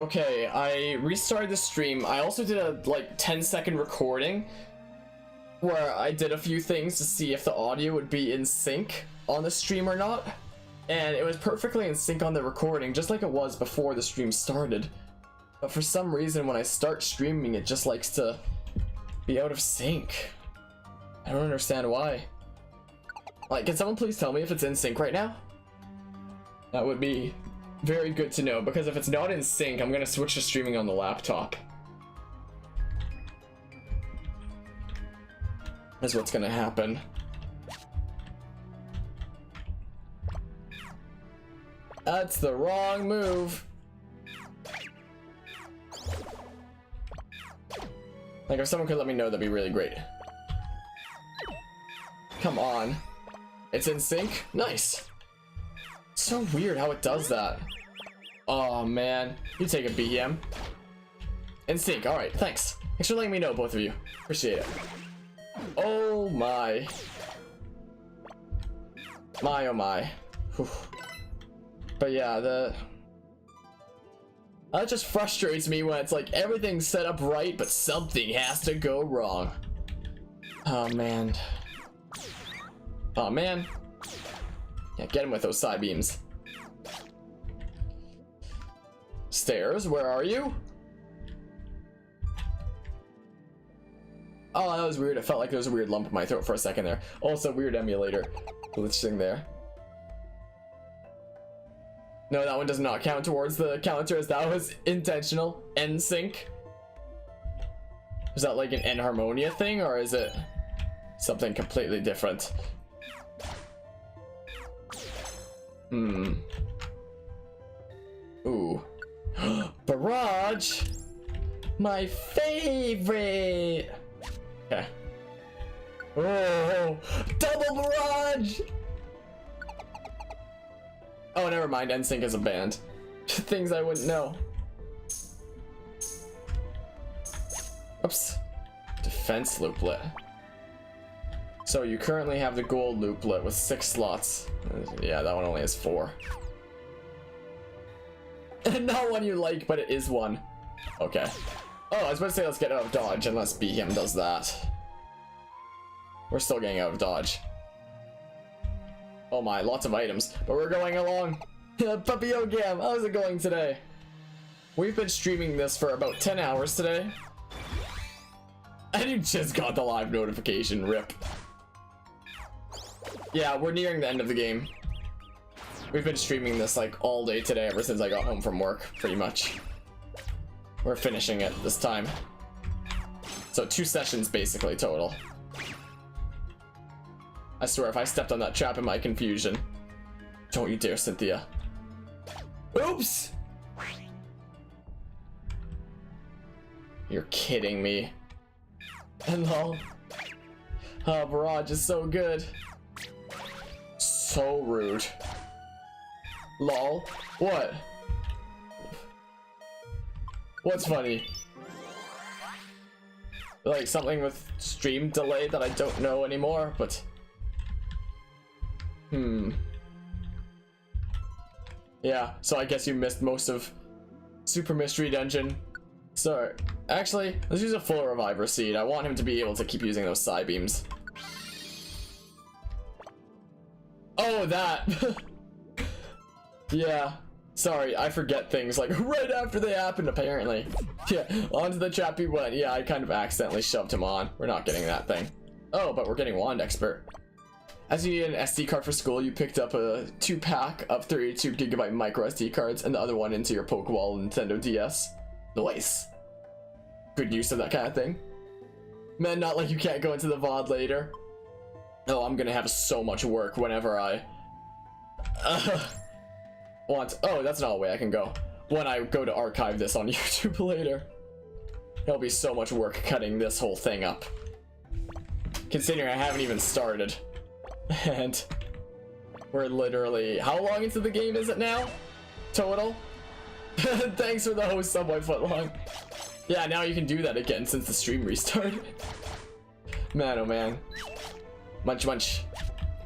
Okay, I restarted the stream. I also did a like 10-second recording where I did a few things to see if the audio would be in sync on the stream or not. And it was perfectly in sync on the recording, just like it was before the stream started. But for some reason, when I start streaming, it just likes to be out of sync. I don't understand why. Like, can someone please tell me if it's in sync right now? That would be very good to know, because if it's not in sync, I'm gonna switch to streaming on the laptop. That's what's gonna happen. That's the wrong move. Like, if someone could let me know, that'd be really great. Come on. It's in sync? Nice. So weird how it does that. Oh man, you take a BM. In sync, alright, thanks. Thanks for letting me know, both of you. Appreciate it. Oh my. My oh my. Whew. But yeah, that just frustrates me when it's like everything's set up right, but something has to go wrong. Oh man. Oh man. Yeah, get him with those side beams. Stairs, where are you? Oh, that was weird. I felt like there was a weird lump in my throat for a second there. Also, weird emulator glitching there. No, that one does not count towards the counter, as that was intentional. NSync. Is that like an Enharmonia thing, or is it something completely different? Hmm. Ooh. Barrage! My favorite! Okay. Oh! Double barrage! Oh, never mind. NSYNC is a band. Things I wouldn't know. Oops. Defense looplet. So you currently have the gold looplet with 6 slots. Yeah, that one only has 4. Not one you like, but it is one. Okay. Oh, I was about to say let's get out of dodge, unless BM does that. We're still getting out of dodge. Oh my, lots of items, but we're going along. Puppy Ogam, how's it going today? We've been streaming this for about 10 hours today. And you just got the live notification, rip. Yeah, we're nearing the end of the game. We've been streaming this like all day today, ever since I got home from work, pretty much. We're finishing it this time. So 2 sessions basically total. I swear, if I stepped on that trap in my confusion. Don't you dare, Cynthia. Oops! You're kidding me. And lol. Oh, barrage is so good. So rude. Lol. What? What's funny? Like something with stream delay that I don't know anymore, but... Yeah, so I guess you missed most of Super Mystery Dungeon. So, actually, let's use a full Reviver Seed. I want him to be able to keep using those side beams. Oh, that! Yeah, sorry, I forget things like right after they happen, apparently. Yeah, onto the trap he went. Yeah, I kind of accidentally shoved him on. We're not getting that thing. Oh, but we're getting Wand Expert. As you need an SD card for school, you picked up a 2-pack of 32GB micro SD cards and the other one into your Pokeball Nintendo DS. Nice. Good use of that kind of thing. Man, not like you can't go into the VOD later. Oh, I'm gonna have so much work whenever I want. Oh, that's not a way I can go. When I go to archive this on YouTube later. It'll be so much work cutting this whole thing up. Considering I haven't even started. And we're literally, how long into the game is it now? Total? Thanks for the host, Subway Footlong. Yeah, now you can do that again since the stream restarted. Man, oh man. Munch munch.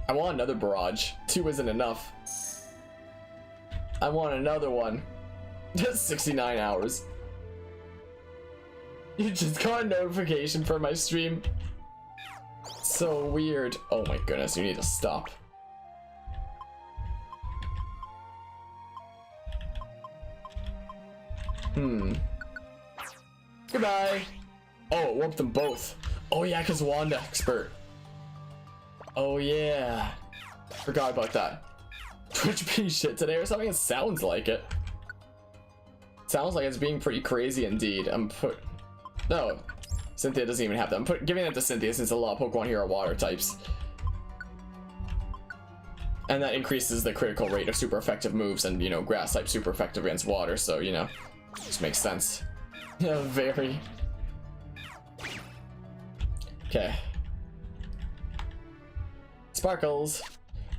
I want another barrage. 2 isn't enough. I want another one. Just 69 hours. You just got a notification for my stream. So weird. Oh my goodness, you need to stop. Goodbye. Oh, it whooped them both. Oh yeah, because Wanda expert. Oh yeah. Forgot about that. Twitch being shit today or something? It sounds like it. Sounds like it's being pretty crazy indeed. No. Cynthia doesn't even have that. Giving that to Cynthia since a lot of Pokemon here are water types. And that increases the critical rate of super effective moves, and, you know, grass type super effective against water, so, you know, just makes sense. Yeah, very. Okay. Sparkles.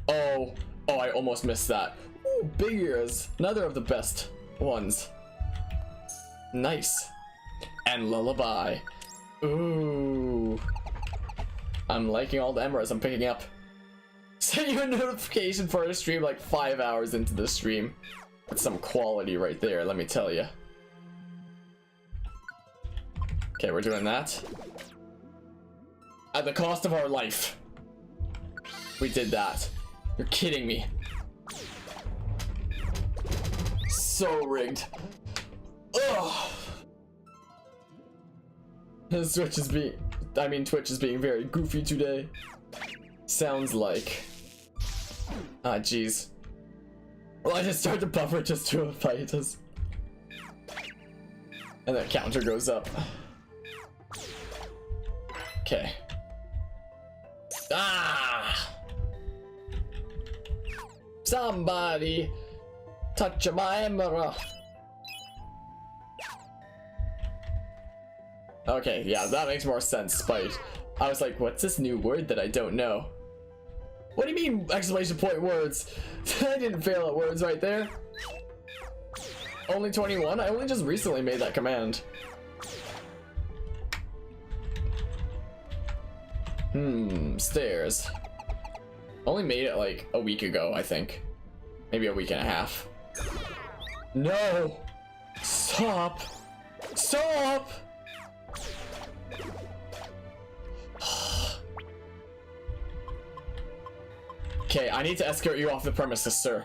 Oh, I almost missed that. Ooh, big ears. Another of the best ones. Nice. And lullaby. Ooh. I'm liking all the emeralds I'm picking up. Sent you a notification for a stream like 5 hours into the stream. That's some quality right there, let me tell you. Okay, we're doing that. At the cost of our life. We did that. You're kidding me. So rigged. Ugh. Twitch is being very goofy today. Sounds like. Ah, jeez. Well, I just start the buffer just to fight us. And the counter goes up. Okay. Ah! Somebody touch my mirror. Okay, yeah, that makes more sense, Spite. I was like, what's this new word that I don't know? What do you mean, exclamation point words? I didn't fail at words right there. Only 21? I only just recently made that command. Stairs. Only made it like a week ago, I think. Maybe a week and a half. No! Stop! Stop! Okay, I need to escort you off the premises, sir.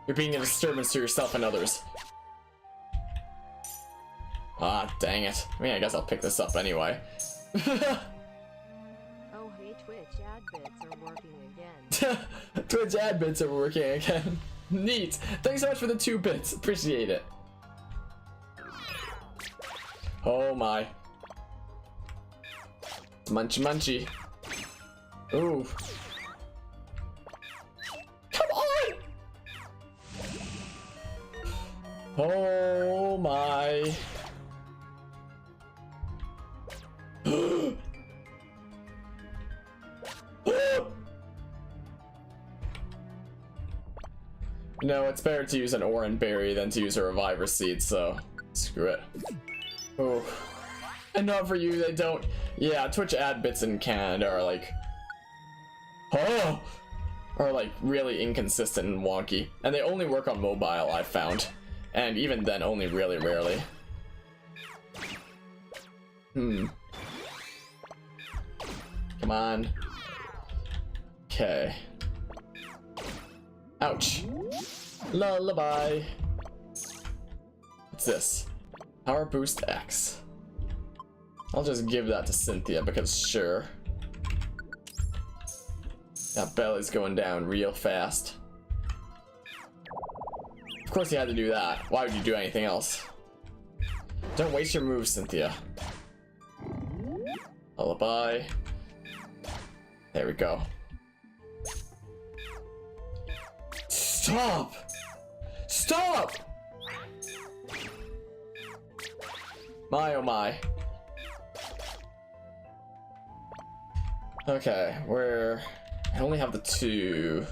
You're being a disturbance to yourself and others. Ah, dang it. I mean, I guess I'll pick this up anyway. Oh, hey, Twitch ad bits are working again. Twitch ad bits are working again. Neat. Thanks so much for the 2 bits. Appreciate it. Oh my. Munchy munchy. Ooh. Come on! Oh my. No, it's better to use an Oran Berry than to use a Reviver Seed, so screw it. Oh. And not for you, they don't. Yeah, Twitch ad bits in Canada are like... Oh! Are like really inconsistent and wonky. And they only work on mobile, I've found. And even then, only really rarely. Come on. Okay. Ouch. Lullaby. What's this? Power Boost X. I'll just give that to Cynthia because sure. That belly's going down real fast. Of course you had to do that. Why would you do anything else? Don't waste your moves, Cynthia. Lullaby. There we go. Stop! Stop! My oh my. Okay, I only have the 2.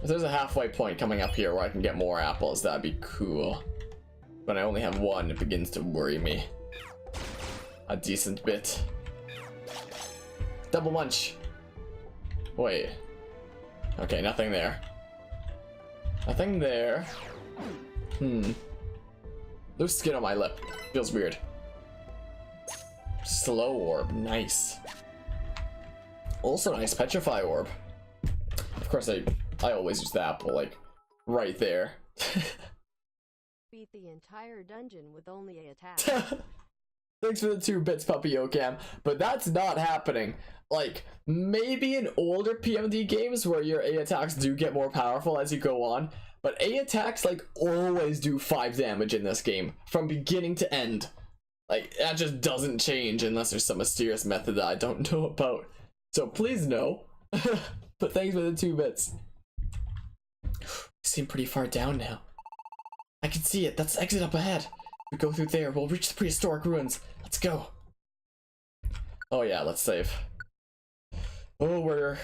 If there's a halfway point coming up here where I can get more apples, that'd be cool. But I only have 1, it begins to worry me. A decent bit. Double munch. Wait. Okay, nothing there. Nothing there. Loose skin on my lip. Feels weird. Slow orb. Nice. Also nice. Petrify orb. Of course, I always use the apple, like, right there. Beat the entire dungeon with only a attack. Thanks for the 2 bits, Puppy Ocam. But that's not happening. Like, maybe in older PMD games where your A attacks do get more powerful as you go on. But A attacks, like, always do 5 damage in this game. From beginning to end. Like, that just doesn't change unless there's some mysterious method that I don't know about. So please no. But thanks for the 2 bits. Seem pretty far down now. I can see it. That's the exit up ahead. We go through there. We'll reach the prehistoric ruins. Let's go. Oh yeah, let's save. Oh, we're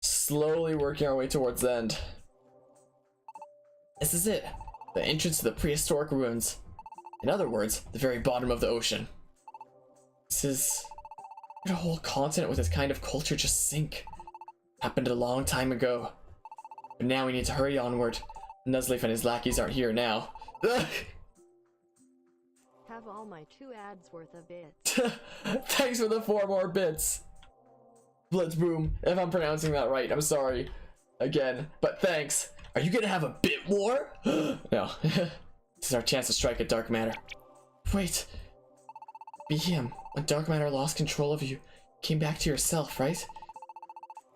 slowly working our way towards the end. This is it. The entrance to the prehistoric ruins. In other words, the very bottom of the ocean. This is... Where did a whole continent with this kind of culture just sink? Happened a long time ago. But now we need to hurry onward. Nuzleaf and his lackeys aren't here now. Have all my 2 ads worth of bits. Thanks for the 4 more bits. Blitzboom, if I'm pronouncing that right, I'm sorry. Again, but thanks. Are you gonna have a bit more? No. This is our chance to strike at dark matter. Wait. Be him. When dark matter lost control of you, came back to yourself, right?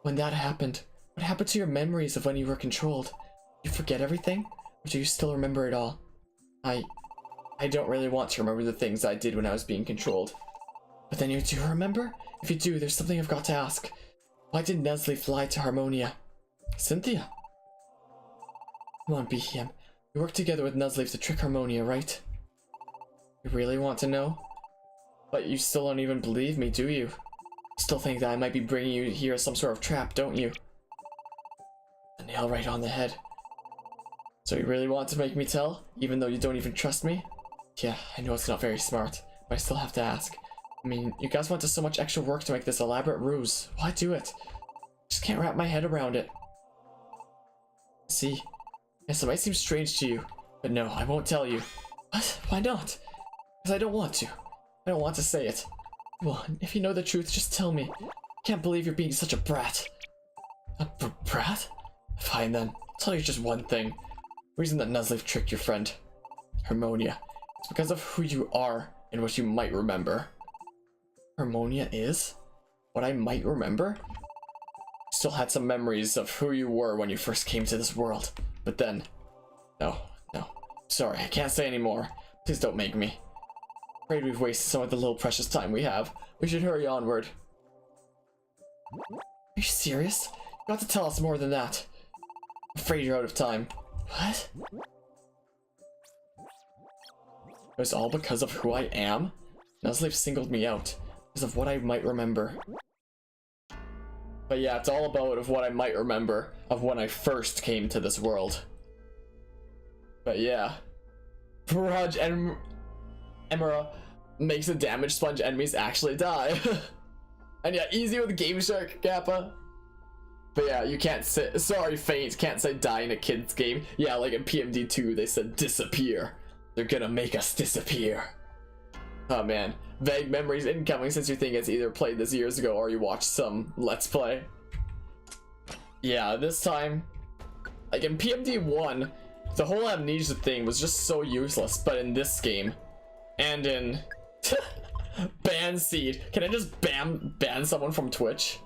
When that happened, what happened to your memories of when you were controlled? You forget everything? Or do you still remember it all? I don't really want to remember the things I did when I was being controlled. But then you do remember? If you do, there's something I've got to ask. Why did Nuzleaf lie to Harmonia? Cynthia? Come on, Behem. You worked together with Nuzleaf to trick Harmonia, right? You really want to know? But you still don't even believe me, do you? Still think that I might be bringing you here as some sort of trap, don't you? A nail right on the head. So you really want to make me tell, even though you don't even trust me? Yeah, I know it's not very smart, but I still have to ask. I mean, you guys went to so much extra work to make this elaborate ruse. Why do it? Just can't wrap my head around it. See? Yes, it might seem strange to you, but no, I won't tell you. What? Why not? Because I don't want to. I don't want to say it. Come on, if you know the truth, just tell me. I can't believe you're being such a brat. A brat? Fine then. I'll tell you just one thing. The reason that Nuzleaf tricked your friend, Harmonia, it's because of who you are and what you might remember. Harmonia is? What I might remember? Still had some memories of who you were when you first came to this world. But then... No. Sorry, I can't say anymore. Please don't make me. Afraid we've wasted some of the little precious time we have. We should hurry onward. Are you serious? You have to tell us more than that. I'm afraid you're out of time. What? It was all because of who I am? Nuzleaf singled me out because of what I might remember. But yeah, it's all about of what I might remember of when I first came to this world. But yeah. Barrage and Emera makes a damage sponge enemies actually die. And yeah, easy with Game Shark, Kappa. But yeah, you can't say, sorry Faint, can't say die in a kid's game. Yeah, like in PMD 2 they said disappear. They're gonna make us disappear. Oh man, vague memories incoming since you think it's either played this years ago or you watched some Let's Play. Yeah, this time, like in PMD 1, the whole amnesia thing was just so useless, but in this game, and in ban seed, can I just ban someone from Twitch?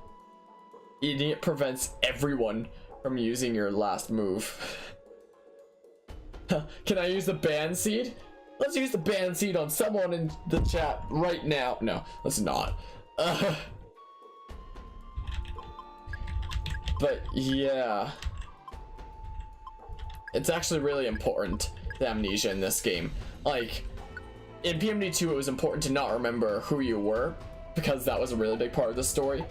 Eating it prevents everyone from using your last move. Can I use the ban seed? Let's use the ban seed on someone in the chat right now. No, let's not. But yeah, it's actually really important, the amnesia in this game. Like in PMD 2 it was important to not remember who you were because that was a really big part of the story,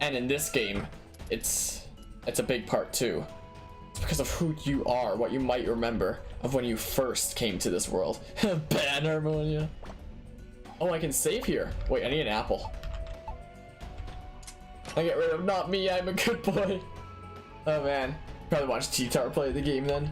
and in this game it's a big part too. It's because of who you are, what you might remember of when you first came to this world. Ban Harmonia. Oh, I can save here. Wait, I need an apple. I get rid of not me, I'm a good boy. Oh man, probably watch T-Tar play the game then.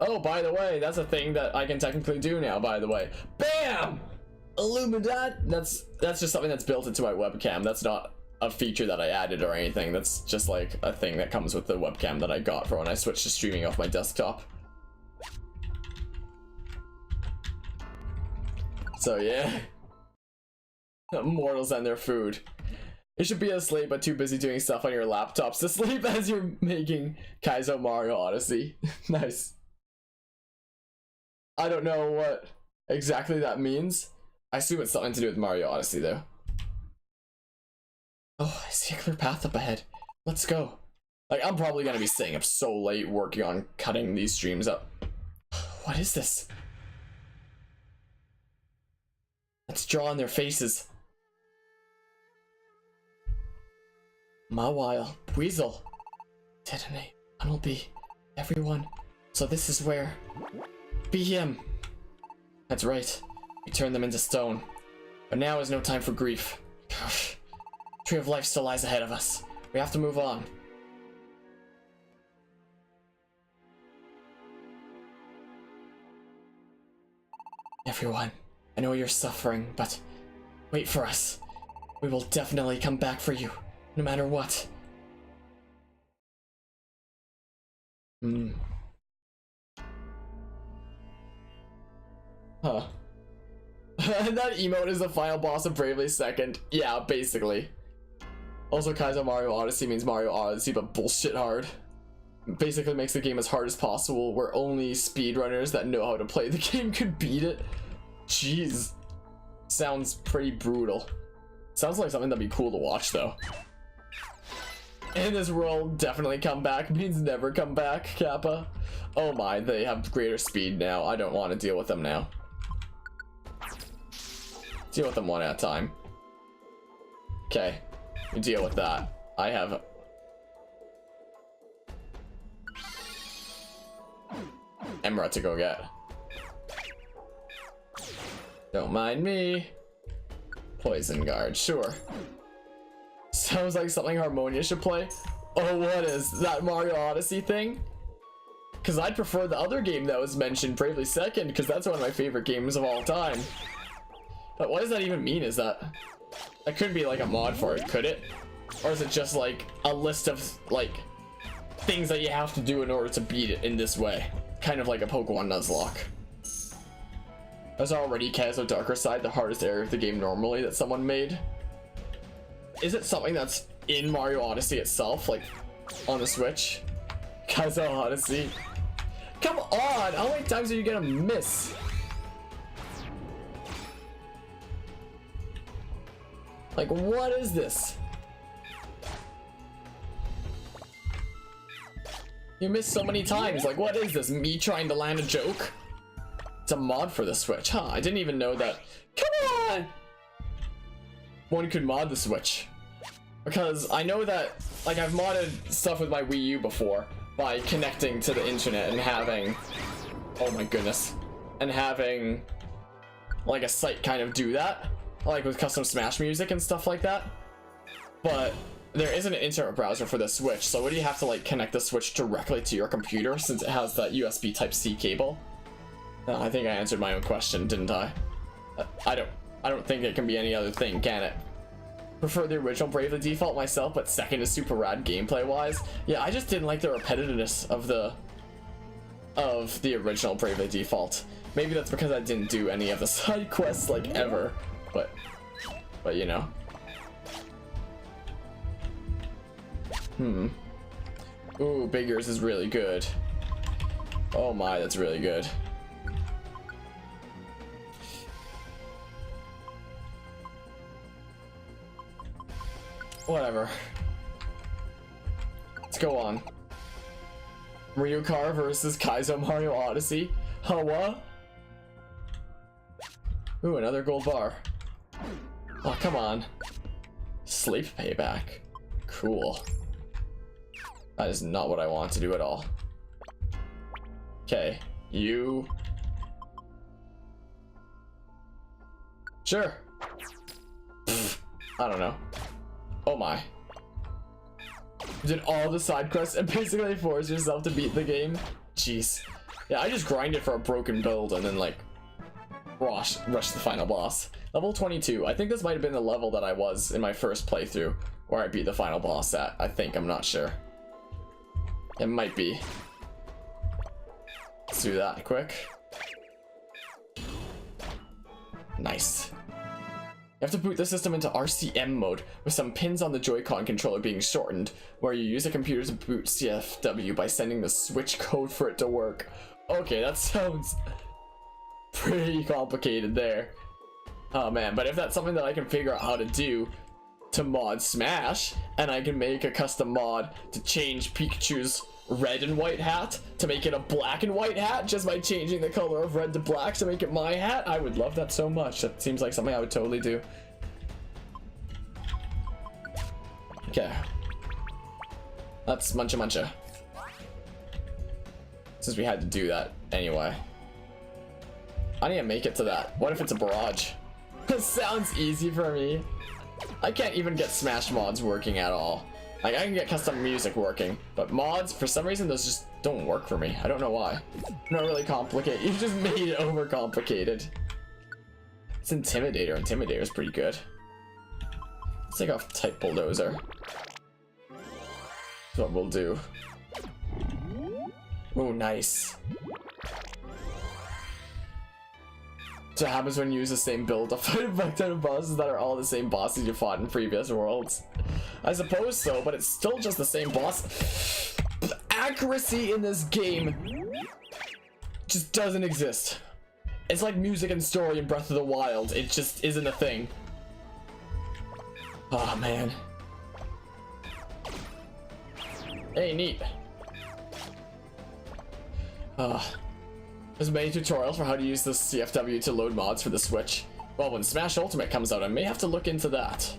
Oh, by the way, that's a thing that I can technically do now, by the way. Bam! Illuminati! That's just something that's built into my webcam. That's not a feature that I added or anything. That's just like a thing that comes with the webcam that I got for when I switched to streaming off my desktop. So yeah. Mortals and their food. You should be asleep but too busy doing stuff on your laptops to sleep as you're making Kaizo Mario Odyssey. Nice. I don't know what exactly that means. I assume it's something to do with Mario Odyssey though. Oh, I see a clear path up ahead. Let's go. Like, I'm probably gonna be staying up so late working on cutting these streams up. What is this? Let's draw on their faces. Mawile, Weasel. Detonate. Tunnelby. Everyone. So this is where... Be him. That's right. We turned them into stone. But now is no time for grief. Gosh. Tree of Life still lies ahead of us. We have to move on. Everyone, I know you're suffering, but wait for us. We will definitely come back for you, no matter what. Huh. That emote is the final boss of Bravely Second. Yeah, basically. Also, Kaizo Mario Odyssey means Mario Odyssey, but bullshit hard. Basically makes the game as hard as possible, where only speedrunners that know how to play the game could beat it. Jeez. Sounds pretty brutal. Sounds like something that'd be cool to watch, though. In this world, definitely come back means never come back, Kappa. Oh my, they have greater speed now. I don't want to deal with them now. Deal with them one at a time. Okay, you deal with that. I have... Emerald to go get. Don't mind me. Poison Guard, sure. Sounds like something Harmonia should play. Oh, what is that Mario Odyssey thing? Because I'd prefer the other game that was mentioned, Bravely Second, because that's one of my favorite games of all time. But what does that even mean? Is that couldn't be like a mod for it, could it? Or is it just like a list of like things that you have to do in order to beat it in this way? Kind of like a Pokemon Nuzlocke. There's already Kaizo Darker Side, the hardest area of the game normally that someone made. Is it something that's in Mario Odyssey itself, like on the Switch? Kaizo Odyssey. Come on! How many times are you gonna miss? Like, what is this? You missed so many times. Like, what is this? Me trying to land a joke? It's a mod for the Switch, huh? I didn't even know that. Come on! One could mod the Switch. Because I know that, like, I've modded stuff with my Wii U before by connecting to the internet and having... Oh my goodness. And having, like, a site kind of do that. Like with custom Smash music and stuff like that. But there isn't an internet browser for the Switch, so would you have to like connect the Switch directly to your computer since it has that USB Type-C cable? I think I answered my own question, didn't I? I don't think it can be any other thing, can it? Prefer the original Bravely Default myself, but second is super rad gameplay wise. Yeah, I just didn't like the repetitiveness of the original Bravely Default. Maybe that's because I didn't do any of the side quests like ever. But you know. Ooh, Big Ears is really good. Oh my, that's really good. Whatever. Let's go on. Ryukar versus Kaizo Mario Odyssey. What? Ooh, another gold bar. Oh, come on. Sleep payback. Cool. That is not what I want to do at all. Okay, you... Sure. Pfft, I don't know. Oh my. You did all the side quests and basically forced yourself to beat the game? Jeez. Yeah, I just grinded for a broken build and then like rush the final boss. Level 22. I think this might have been the level that I was in my first playthrough where I beat the final boss at. I think, I'm not sure. It might be. Let's do that quick. Nice. You have to boot the system into RCM mode with some pins on the Joy-Con controller being shortened, where you use a computer to boot CFW by sending the switch code for it to work. Okay, that sounds pretty complicated there. Oh man, but if that's something that I can figure out how to do to mod Smash, and I can make a custom mod to change Pikachu's red and white hat to make it a black and white hat just by changing the color of red to black to make it my hat, I would love that so much. That seems like something I would totally do. Okay, let's muncha muncha, since we had to do that anyway. I need to make it to that. What if it's a barrage? This sounds easy for me. I can't even get Smash mods working at all. Like, I can get custom music working, but mods, for some reason, those just don't work for me. I don't know why. Not really complicated. You just made it overcomplicated. It's Intimidator. Intimidator is pretty good. Let's take off Type Bulldozer. That's what we'll do. Oh, nice. So it happens when you use the same build to fight a bunch of bosses that are all the same bosses you fought in previous worlds. I suppose so, but it's still just the same boss. The accuracy in this game just doesn't exist. It's like music and story in Breath of the Wild. It just isn't a thing. Oh man. Hey, neat. There's many tutorials for how to use the CFW to load mods for the Switch. Well, when Smash Ultimate comes out, I may have to look into that.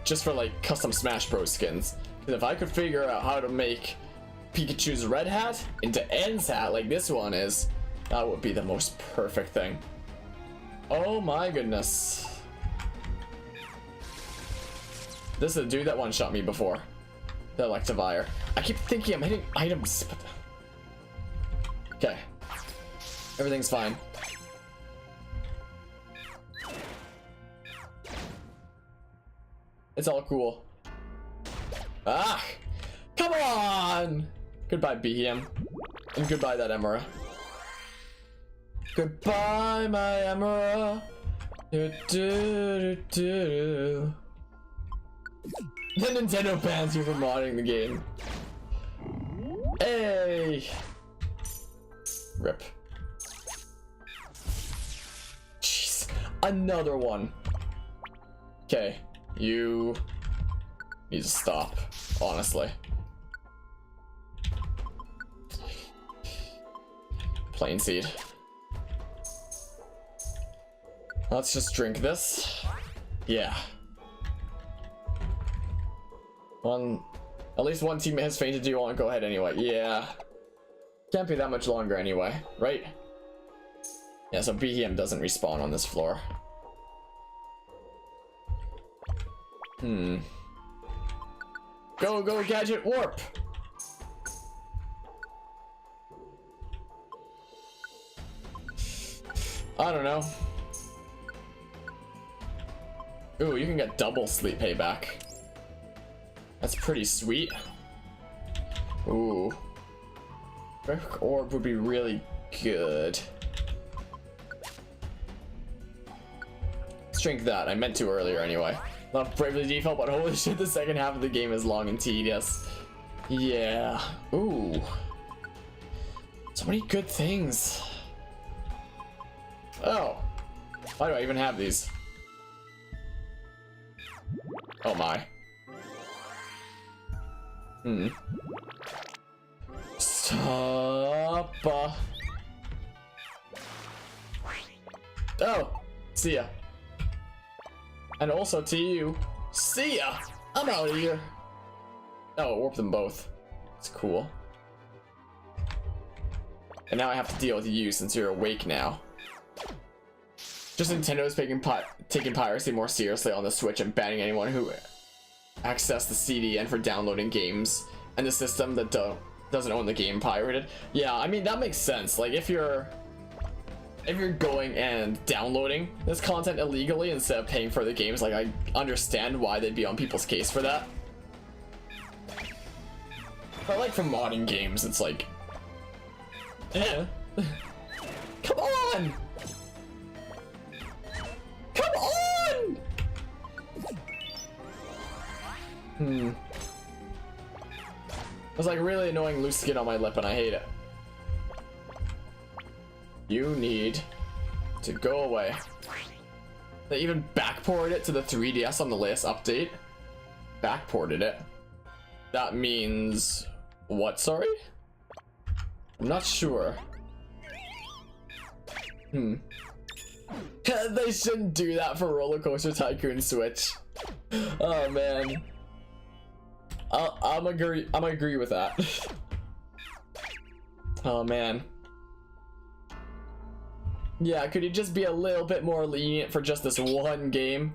Just for like custom Smash Bros skins. Because if I could figure out how to make Pikachu's red hat into N's hat like this one is, that would be the most perfect thing. Oh my goodness. This is the dude that one-shot me before. The Electivire. I keep thinking I'm hitting items, but... Okay. Everything's fine. It's all cool. Ah! Come on! Goodbye, BM. And goodbye, that Emera. Goodbye, my Emera. Do, do, do, do. The Nintendo bans you for modding the game. Hey! Rip. Jeez. Another one. Okay. You need to stop, honestly. Plain seed. Let's just drink this. Yeah. At least one teammate has fainted. Do you want to go ahead anyway? Yeah. Can't be that much longer anyway, right? Yeah, so BM doesn't respawn on this floor. Go, go, Gadget, warp! I don't know. Ooh, you can get double sleep payback. That's pretty sweet. Ooh. Brick orb would be really good. Let's drink that. I meant to earlier anyway. Not Bravely Default, but holy shit, the second half of the game is long and tedious. Yeah. Ooh. So many good things. Oh. Why do I even have these? Oh my. Stop. Oh. See ya. And also to you. See ya! I'm out of here. Oh, warp them both. It's cool. And now I have to deal with you since you're awake now. Just Nintendo's taking piracy more seriously on the Switch and banning anyone who access the CDN for downloading games and the system that doesn't own the game pirated. Yeah, I mean, that makes sense. Like, if you're going and downloading this content illegally instead of paying for the games, like, I understand why they'd be on people's case for that. But like for modding games, it's like, eh. Come on! Come on! It was like really annoying loose skin on my lip and I hate it. You need to go away. They even backported it to the 3DS on the latest update. Backported it. That means what, sorry? I'm not sure. They shouldn't do that for Roller Coaster Tycoon Switch. Oh man. I'm agree with that. Oh man. Yeah, could you just be a little bit more lenient for just this one game?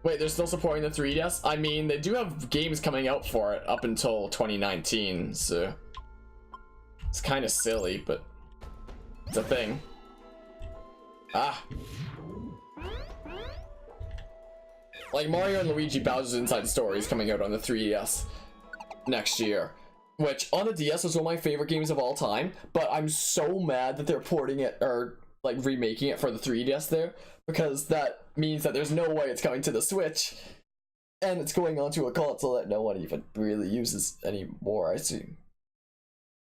Wait, they're still supporting the 3DS? I mean, they do have games coming out for it up until 2019, so it's kind of silly, but it's a thing. Ah. Like Mario and Luigi Bowser's Inside Story is coming out on the 3DS next year, which on the DS was one of my favorite games of all time, but I'm so mad that they're porting it or like remaking it for the 3DS there, because that means that there's no way it's coming to the Switch and it's going onto a console that no one even really uses anymore, I see.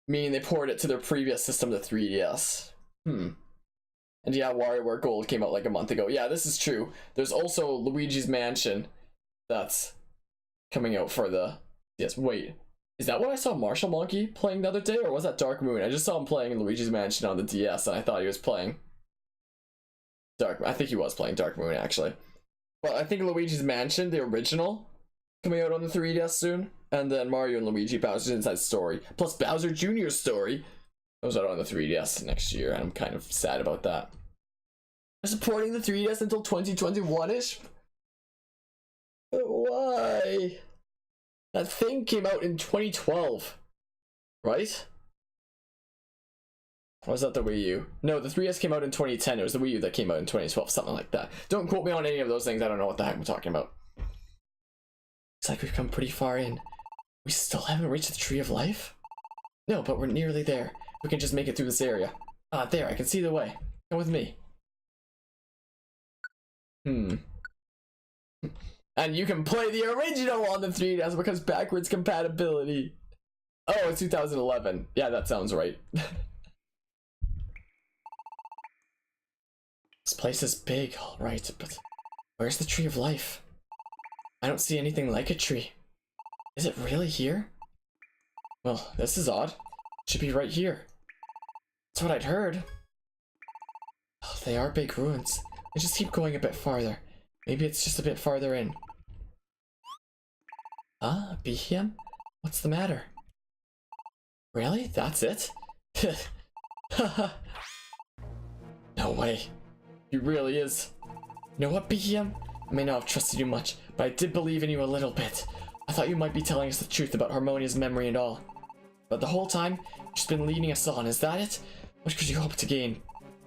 Meaning they ported it to their previous system, the 3DS. And yeah, WarioWare Gold came out like a month ago. Yeah, this is true. There's also Luigi's Mansion that's coming out for the DS. Wait, is that what I saw Marshall Monkey playing the other day, or was that Dark Moon? I just saw him playing Luigi's Mansion on the DS and I thought he was playing I think he was playing Dark Moon actually. But I think Luigi's Mansion, the original, coming out on the 3DS soon. And then Mario and Luigi Bowser's Inside Story, plus Bowser Jr.'s Story, goes out on the 3DS next year, and I'm kind of sad about that. They're supporting the 3DS until 2021-ish? But why? That thing came out in 2012, right? Or was that the Wii U? No, the 3DS came out in 2010. It was the Wii U that came out in 2012, something like that. Don't quote me on any of those things. I don't know what the heck I'm talking about. Looks like we've come pretty far in. We still haven't reached the Tree of Life? No, but we're nearly there. We can just make it through this area. Ah, there, I can see the way. Come with me. And you can play the original on the 3DS because backwards compatibility. Oh, it's 2011. Yeah, that sounds right. This place is big, alright, but where's the Tree of Life? I don't see anything like a tree. Is it really here? Well, this is odd. It should be right here. That's what I'd heard. Oh, they are big ruins. We just keep going a bit farther. Maybe it's just a bit farther in. Ah, Bihiam? What's the matter? Really? That's it? No way. He really is. You know what, Bihiam? I may not have trusted you much, but I did believe in you a little bit. I thought you might be telling us the truth about Harmonia's memory and all. But the whole time, you've just been leading us on, is that it? What could you hope to gain?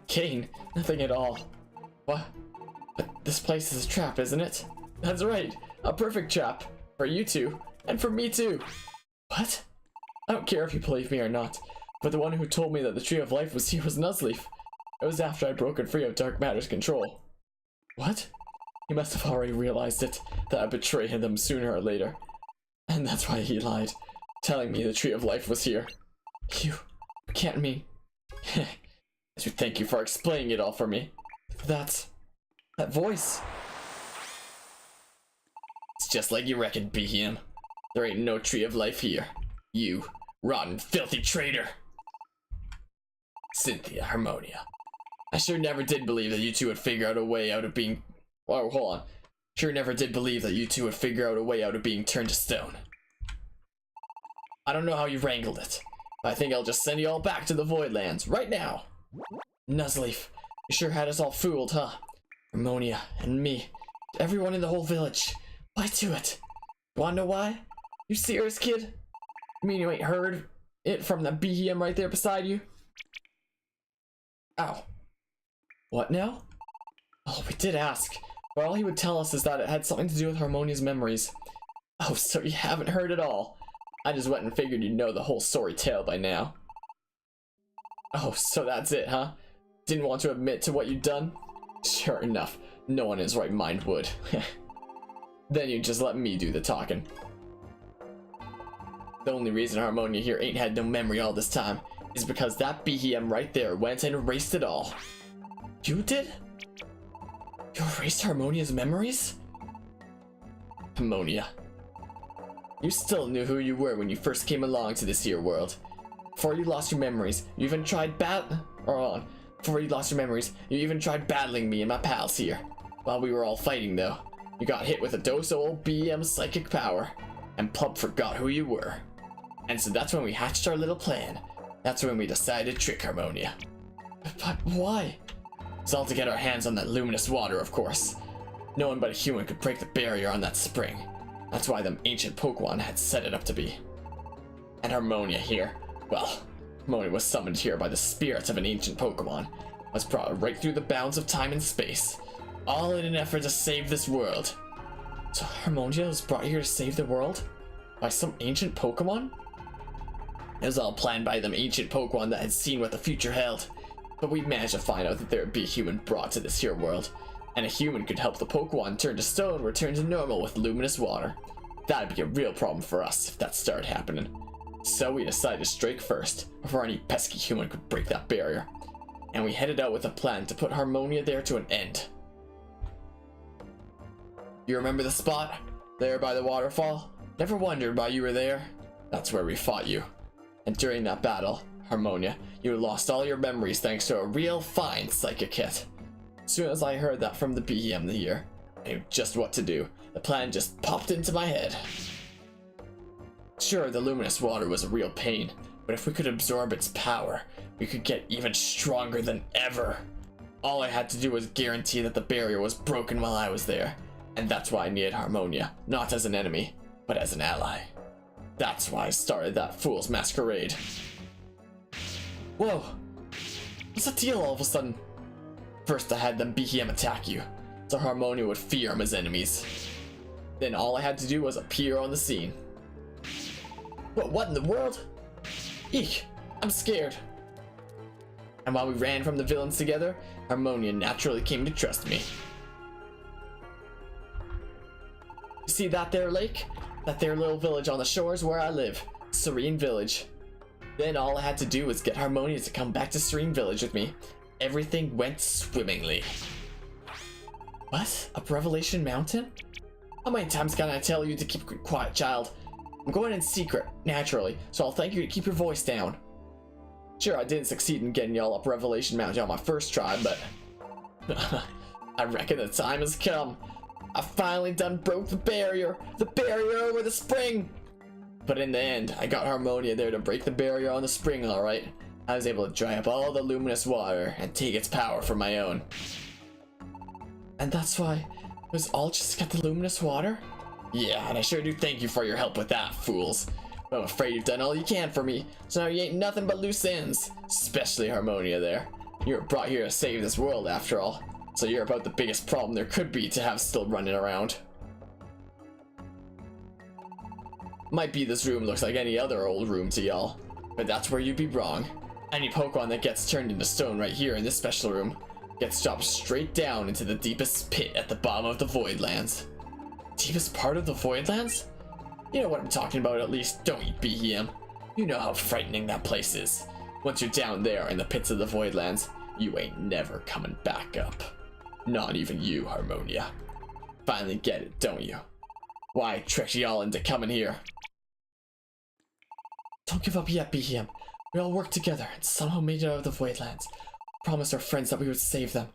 Gain? Nothing at all. What? But this place is a trap, isn't it? That's right, a perfect trap. For you two, and for me too. What? I don't care if you believe me or not, but the one who told me that the Tree of Life was here was Nuzleaf. It was after I'd broken free of Dark Matter's control. What? He must have already realized it, that I betrayed him sooner or later. And that's why he lied, telling me the Tree of Life was here. You can't mean... I should thank you for explaining it all for me. That voice. It's just like you reckoned, Bihiam. There ain't no Tree of Life here. You rotten, filthy traitor. Cynthia, Harmonia. I sure never did believe that you two would figure out a way out of being... Oh, hold on. Sure never did believe that you two would figure out a way out of being turned to stone. I don't know how you wrangled it, but I think I'll just send you all back to the Voidlands right now. Nuzleaf, you sure had us all fooled, huh? Harmonia and me, everyone in the whole village. Why do it? Wanna know why? You serious, kid? You mean you ain't heard it from the BM right there beside you? Ow. What now? Oh, we did ask, but all he would tell us is that it had something to do with Harmonia's memories. Oh, so you haven't heard it all. I just went and figured you'd know the whole sorry tale by now. Oh, so that's it, huh? Didn't want to admit to what you'd done? Sure enough, no one in his right mind would. Then you just let me do the talking. The only reason Harmonia here ain't had no memory all this time is because that BM right there went and erased it all. You did? You erased Harmonia's memories? Harmonia. You still knew who you were when you first came along to this here world. Before you lost your memories, you even tried Before you lost your memories, you even tried battling me and my pals here. While we were all fighting though, you got hit with a dose of old BM psychic power, and Plub forgot who you were. And so that's when we hatched our little plan. That's when we decided to trick Harmonia. But why? It's all to get our hands on that luminous water, of course. No one but a human could break the barrier on that spring. That's why them ancient Pokémon had set it up to be. And Harmonia here, well, Harmonia was summoned here by the spirits of an ancient Pokémon, was brought right through the bounds of time and space, all in an effort to save this world. So Harmonia was brought here to save the world? By some ancient Pokémon? It was all planned by them ancient Pokémon that had seen what the future held. But we managed to find out that there would be a human brought to this here world, and a human could help the Pokémon turn to stone return to normal with luminous water. That'd be a real problem for us if that started happening. So we decided to strike first, before any pesky human could break that barrier. And we headed out with a plan to put Harmonia there to an end. You remember the spot? There by the waterfall? Never wondered why you were there? That's where we fought you. And during that battle, Harmonia, you lost all your memories thanks to a real fine psychic hit. As soon as I heard that from the BM here, I knew just what to do. The plan just popped into my head. Sure, the luminous water was a real pain, but if we could absorb its power, we could get even stronger than ever. All I had to do was guarantee that the barrier was broken while I was there, and that's why I needed Harmonia, not as an enemy, but as an ally. That's why I started that fool's masquerade. Whoa! What's the deal all of a sudden? First I had them BM attack you, so Harmonia would fear them as enemies. Then all I had to do was appear on the scene. What in the world? Eek! I'm scared. And while we ran from the villains together, Harmonia naturally came to trust me. You see that there lake? That there little village on the shores where I live. Serene Village. Then all I had to do was get Harmonia to come back to Serene Village with me. Everything went swimmingly. What? Up Revelation Mountain? How many times can I tell you to keep quiet, child? I'm going in secret, naturally, so I'll thank you to keep your voice down. Sure, I didn't succeed in getting y'all up Revelation Mountain on my first try, but I reckon the time has come. I finally done broke the barrier over the spring. But in the end, I got Harmonia there to break the barrier on the spring, alright. I was able to dry up all the luminous water and take its power for my own. And that's why it was all just to get the luminous water? Yeah, and I sure do thank you for your help with that, fools. But I'm afraid you've done all you can for me, so now you ain't nothing but loose ends. Especially Harmonia there. You were brought here to save this world after all, so you're about the biggest problem there could be to have still running around. Might be this room looks like any other old room to y'all, but that's where you'd be wrong. Any Pokemon that gets turned into stone right here in this special room gets dropped straight down into the deepest pit at the bottom of the Voidlands. Deepest part of the Voidlands? You know what I'm talking about at least, don't you, BM? You know how frightening that place is. Once you're down there in the pits of the Voidlands, you ain't never coming back up. Not even you, Harmonia. Finally get it, don't you? Why I tricked y'all into coming here. Don't give up yet, BM. We all worked together and somehow made it out of the Voidlands. Promised our friends that we would save them.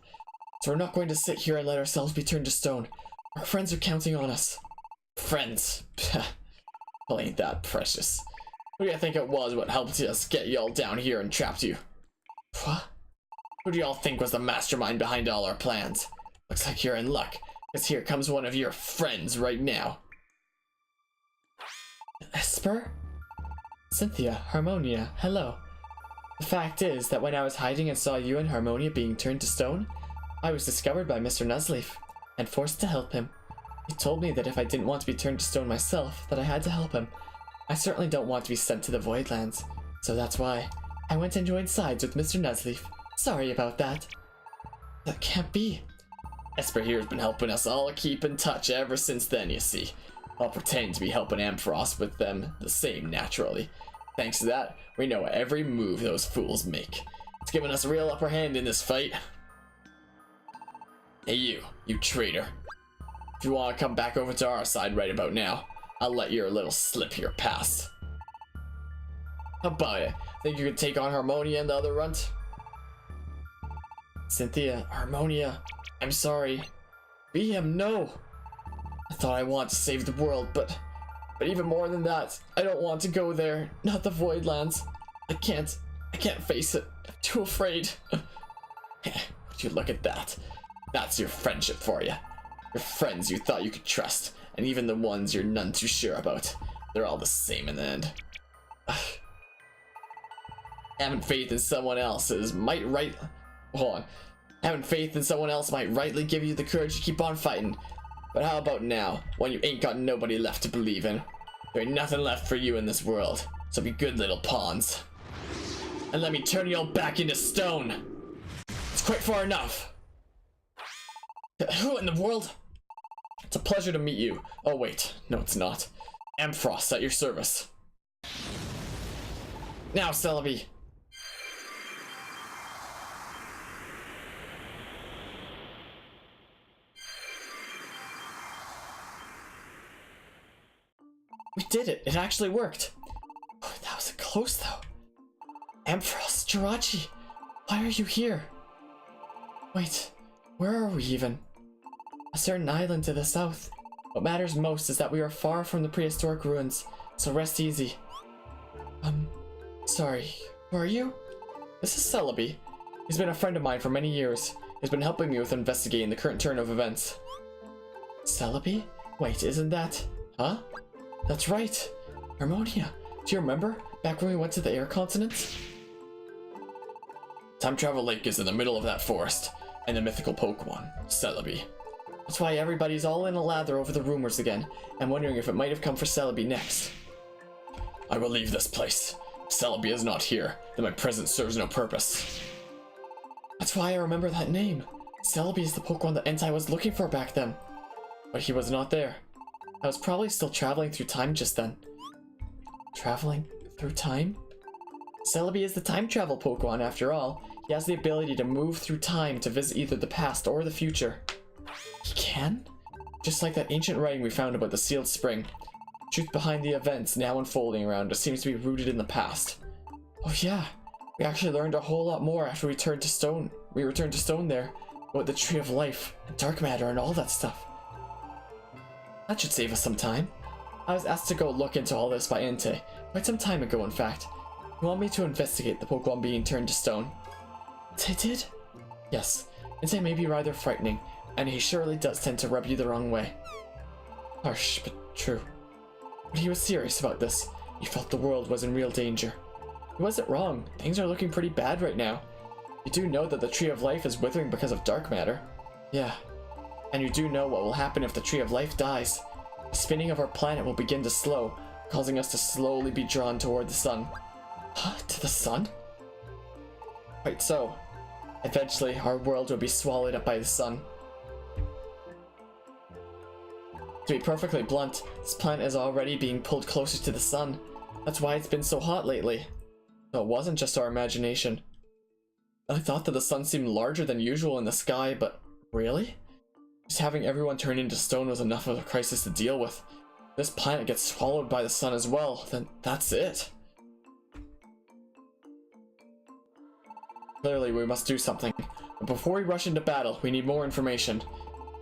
So we're not going to sit here and let ourselves be turned to stone. Our friends are counting on us. Friends? Well, ain't that precious. Who do you think it was what helped us get y'all down here and trapped you? What? Who do y'all think was the mastermind behind all our plans? Looks like you're in luck, because here comes one of your friends right now. Esper? Cynthia, Harmonia, hello. The fact is that when I was hiding and saw you and Harmonia being turned to stone, I was discovered by Mr. Nuzleaf and forced to help him. He told me that if I didn't want to be turned to stone myself, that I had to help him. I certainly don't want to be sent to the Voidlands, so that's why I went and joined sides with Mr. Nuzleaf. Sorry about that. That can't be. Esper here has been helping us all keep in touch ever since then, you see. I'll pretend to be helping Ampharos with them the same, naturally. Thanks to that, we know every move those fools make. It's given us a real upper hand in this fight. Hey you traitor. If you want to come back over to our side right about now, I'll let your little slip here pass. How about it? Think you could take on Harmonia and the other runt? Cynthia, Harmonia, I'm sorry. Be him, no! I thought I wanted to save the world, but even more than that, I don't want to go there. Not the Voidlands. I can't face it. I'm too afraid. Would you look at that? That's your friendship for you. Your friends you thought you could trust, and even the ones you're none too sure about. They're all the same in the end. Having faith in someone else's might Having faith in someone else might rightly give you the courage to keep on fighting. But how about now, when you ain't got nobody left to believe in? There ain't nothing left for you in this world, so be good little pawns. And let me turn you all back into stone. It's quite far enough. Who in the world? It's a pleasure to meet you. Oh wait, no it's not. Ampharos at your service. Now, Celebi. We did it! It actually worked! Oh, that was close though. Ampharos, Jirachi, why are you here? Wait, where are we even? A certain island to the south. What matters most is that we are far from the prehistoric ruins, so rest easy. Sorry, who are you? This is Celebi. He's been a friend of mine for many years. He's been helping me with investigating the current turn of events. Celebi? Wait, isn't that... Huh? That's right! Harmonia, do you remember? Back when we went to the air continent? Time Travel Lake is in the middle of that forest, and the mythical Pokémon, Celebi. That's why everybody's all in a lather over the rumors again, and wondering if it might have come for Celebi next. I will leave this place. If Celebi is not here, then my presence serves no purpose. That's why I remember that name. Celebi is the Pokémon that Entei was looking for back then. But he was not there. I was probably still traveling through time just then. Traveling through time? Celebi is the time travel Pokémon after all. He has the ability to move through time to visit either the past or the future. He can? Just like that ancient writing we found about the sealed spring. Truth behind the events now unfolding around us seems to be rooted in the past. Oh yeah, we actually learned a whole lot more after we returned to Stone. We returned to Stone there, about the Tree of Life, and Dark Matter and all that stuff. That should save us some time. I was asked to go look into all this by Entei, quite some time ago in fact. You want me to investigate the Pokemon being turned to stone? Entei did? Yes, Entei may be rather frightening, and he surely does tend to rub you the wrong way. Harsh, but true. But he was serious about this. He felt the world was in real danger. He wasn't wrong. Things are looking pretty bad right now. You do know that the Tree of Life is withering because of dark matter. Yeah. And you do know what will happen if the Tree of Life dies. The spinning of our planet will begin to slow, causing us to slowly be drawn toward the sun. Huh? To the sun? Quite so. Eventually, our world will be swallowed up by the sun. To be perfectly blunt, this planet is already being pulled closer to the sun. That's why it's been so hot lately. So it wasn't just our imagination. I thought that the sun seemed larger than usual in the sky, but really? Just having everyone turn into stone was enough of a crisis to deal with. If this planet gets swallowed by the sun as well, then that's it. Clearly, we must do something. But before we rush into battle, we need more information.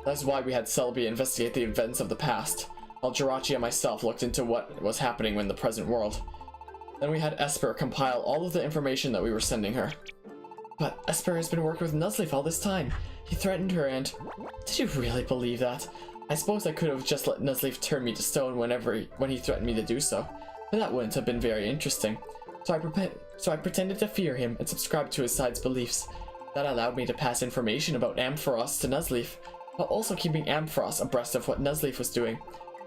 That's why we had Celebi investigate the events of the past, while Jirachi and myself looked into what was happening in the present world. Then we had Esper compile all of the information that we were sending her. But Esper has been working with Nuzleaf all this time. He threatened her and... Did you really believe that? I suppose I could have just let Nuzleaf turn me to stone when he threatened me to do so, but that wouldn't have been very interesting. So I pretended to fear him and subscribed to his side's beliefs. That allowed me to pass information about Ampharos to Nuzleaf, while also keeping Ampharos abreast of what Nuzleaf was doing.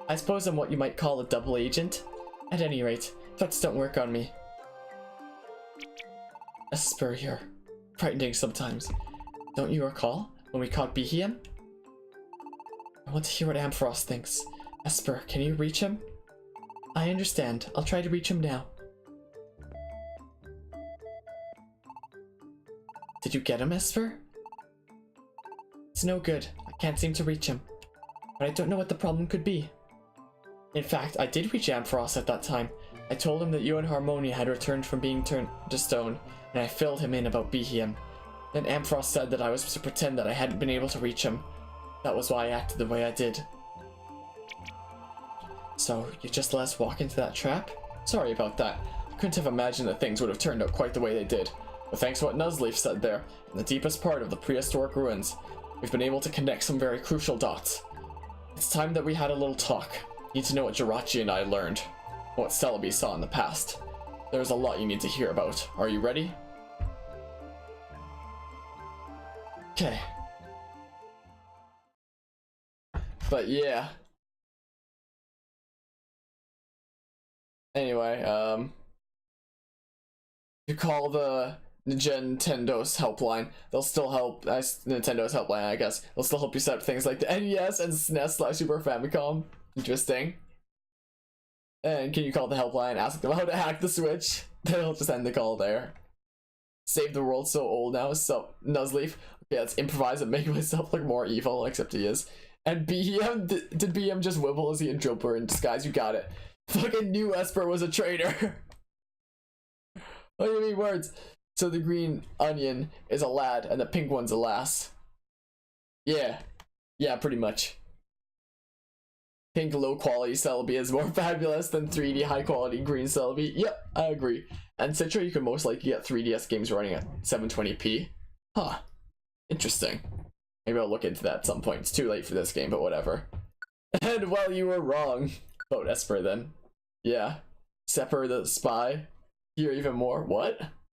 I suppose I'm what you might call a double agent. At any rate, threats don't work on me. Esper here. Frightening sometimes. Don't you recall when we caught Behem? I want to hear what Ampharos thinks. Esper, can you reach him? I understand. I'll try to reach him now. Did you get him, Esper? It's no good. I can't seem to reach him. But I don't know what the problem could be. In fact, I did reach Ampharos at that time. I told him that you and Harmonia had returned from being turned to stone, and I filled him in about Behem. Then Ampharos said that I was to pretend that I hadn't been able to reach him. That was why I acted the way I did. So, you just let us walk into that trap? Sorry about that. I couldn't have imagined that things would have turned out quite the way they did. But thanks to what Nuzleaf said there, in the deepest part of the prehistoric ruins, we've been able to connect some very crucial dots. It's time that we had a little talk. You need to know what Jirachi and I learned, what Celebi saw in the past. There's a lot you need to hear about. Are you ready? Okay. But yeah. Anyway, you call the Nintendo's helpline. They'll still help. Nintendo's helpline, I guess. They'll still help you set up things like the NES and SNES/Super Famicom. Interesting. And can you call the helpline, ask them how to hack the Switch? They'll just end the call there. Save the world so old now, so Nuzleaf. Okay, let's improvise and make myself look more evil, except he is. And BM, did BM just wibble? Is he a Jumper in disguise? You got it. Fucking knew Esper was a traitor. What do you mean words? So the green onion is a lad and the pink one's a lass. Yeah. Yeah, pretty much. Pink low quality Celebi is more fabulous than 3D high quality green Celebi. Yep, I agree. And Citra, you can most likely get 3DS games running at 720p. Huh. Interesting. Maybe I'll look into that at some point. It's too late for this game, but whatever. And well, you were wrong. Vote Esper then. Yeah. Sepper the spy. Hear even more. What?